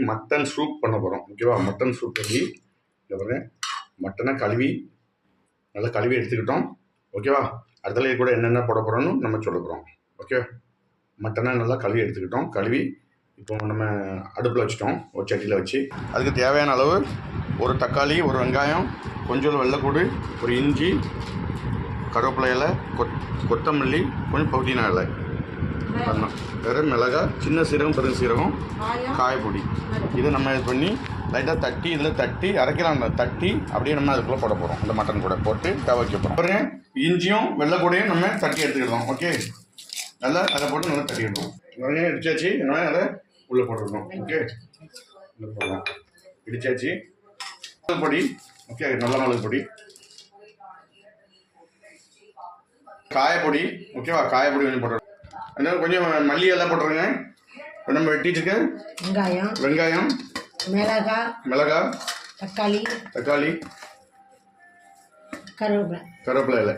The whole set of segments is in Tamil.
மட்டன் சூப் பண்ண போகிறோம். ஓகேவா? மட்டன் சூப் பண்ணி இங்கே பாருங்க, மட்டனை கழுவி நல்லா கழுவி எடுத்துக்கிட்டோம். ஓகேவா? அதில் கூட என்னென்ன போட போகிறோன்னு நம்ம சொல்ல போகிறோம். ஓகே, மட்டனை நல்லா கழுவி எடுத்துக்கிட்டோம். கழுவி இப்போ நம்ம அடுப்பில் வச்சுட்டோம், ஒரு சட்டியில் வச்சு. அதுக்கு தேவையான அளவு ஒரு தக்காளி, ஒரு வெங்காயம், கொஞ்சம் வெள்ளைக்கூடு, ஒரு இஞ்சி, கருவேப்பிலை இலை, கொத்தமல்லி, கொஞ்சம் புதினா இலை, வேறு மிளகாய், சின்ன சீரகம், பெரும் சீரகம், காயப்பொடி. இதை நம்ம இது பண்ணி லைட்டாக தட்டி, இதில் தட்டி அரைக்கலாம். தட்டி அப்படியே நம்ம அதுக்குள்ளே போட போகிறோம். அந்த மட்டன் கூட போட்டு தவ வைக்க போகிறோம். அப்புறம் இஞ்சியும் வெள்ளைக்கூடையும் நம்ம தட்டி எடுத்துக்கிடுவோம். ஓகே, நல்லா அதை போட்டு நல்லா தட்டிக்கிடுவோம். உடனே இடிச்சாச்சு, என்ன அதை உள்ளே போட்டுருக்கோம். ஓகே, உள்ளே போடலாம். இடிச்சாச்சு. மிளகு பொடி, ஓகே, நல்ல மிளகு பொடி, காயப்பொடி, ஓகேவா? காயப்பொடி கொஞ்சம் போட்டுருவோம். அதனால கொஞ்சம் மல்லி எல்லாம் போட்டுருங்க. நம்ம வெட்டிச்சுக்க வெங்காயம், மிளகாய், தக்காளி, கருவேப்பிலை இலை,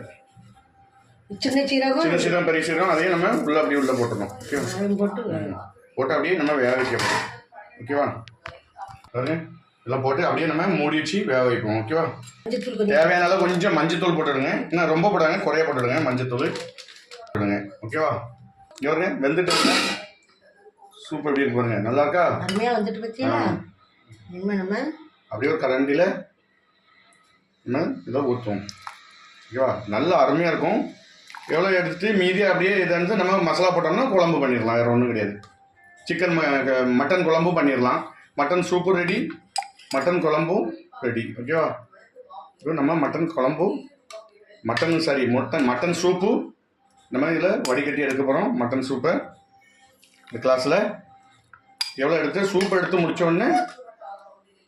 சின்ன சீரகம், பெரிய சீரகம், அதையும் நம்ம உள்ள அப்படியே உள்ள போட்டுடணும். ஓகேவா? போட்டு அப்படியே நம்ம வேக வைக்க போகிறோம். ஓகேவா? பாருங்க, எல்லாம் போட்டு அப்படியே நம்ம மூடி வச்சு வேக வைப்போம். ஓகேவா? தேவையான அளவு கொஞ்சம் மஞ்சத்தூள் போட்டுடுங்க. இன்னும் ரொம்ப போடாங்க, குறைய போட்டுடுங்க. மஞ்சத்தூள் போடுங்க. ஓகேவா? இங்கே வருங்க, வெந்துட்டு சூப்பர். எப்படி இருக்கு பாருங்க, நல்லா இருக்கா? அப்படியே ஒரு கரண்டியில் நம்ம இதை ஊற்றுவோம். ஓகேவா? நல்லா அருமையாக இருக்கும். எவ்வளோ எடுத்துட்டு மீதியாக அப்படியே இதை வந்து நம்ம மசாலா போட்டோம்னா குழம்பு பண்ணிடலாம். வேறு ஒன்றும் கிடையாது. சிக்கன் மட்டன் குழம்பும் பண்ணிடலாம். மட்டன் சூப்பு ரெடி, மட்டன் குழம்பும் ரெடி. ஓகேவா? இப்போ நம்ம மட்டன் குழம்பும் மட்டன் சூப்பு நம்ம இதில் வடிகட்டி எடுக்க போகிறோம். மட்டன் சூப்பை இந்த கிளாஸில் எவ்வளோ எடுத்து சூப்பை எடுத்து முடித்தோடனே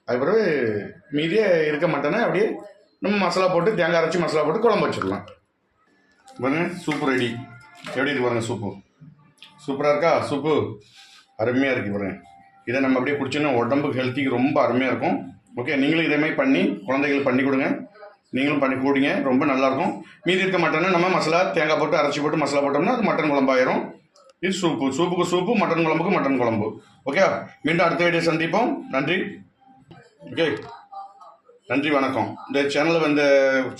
அதுக்கப்புறம் மீதியே இருக்க மட்டனை அப்படியே நம்ம மசாலா போட்டு, தேங்காய் அரைச்சி மசாலா போட்டு குழம்பு வச்சிடலாம். பாருங்க, சூப்பு ரெடி. எப்படி இருக்கு பாருங்க, சூப்பு சூப்பராக இருக்கா? சூப்பு அருமையாக இருக்குது பாருங்க. இதை நம்ம அப்படியே குடிச்சோன்னா உடம்புக்கு ஹெல்த்திக்கு ரொம்ப அருமையாக இருக்கும். ஓகே, நீங்களும் இதேமாதிரி பண்ணி குழந்தைகள் பண்ணி கொடுங்க. நீங்களும் பண்ணி கூடிங்க, ரொம்ப நல்லாயிருக்கும். மீதி இருக்க மட்டனை நம்ம மசாலா தேங்காய் போட்டு அரைச்சி போட்டு மசாலா போட்டோம்னா அது மட்டன் குழம்பாயிரும். இது சூப்புக்கு சூப்பு, மட்டன் குழம்புக்கு மட்டன் குழம்பு. ஓகே, மீண்டும் அடுத்த வீடியோ சந்திப்போம். நன்றி. ஓகே, நன்றி, வணக்கம். இந்த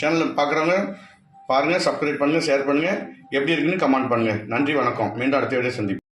சேனலை பார்க்குறவங்க பாருங்கள், சப்ஸ்கிரைப் பண்ணுங்கள், ஷேர் பண்ணுங்கள், எப்படி இருக்குன்னு கமெண்ட் பண்ணுங்கள். நன்றி, வணக்கம். மீண்டும் அடுத்த வீடியோ சந்திப்போம்.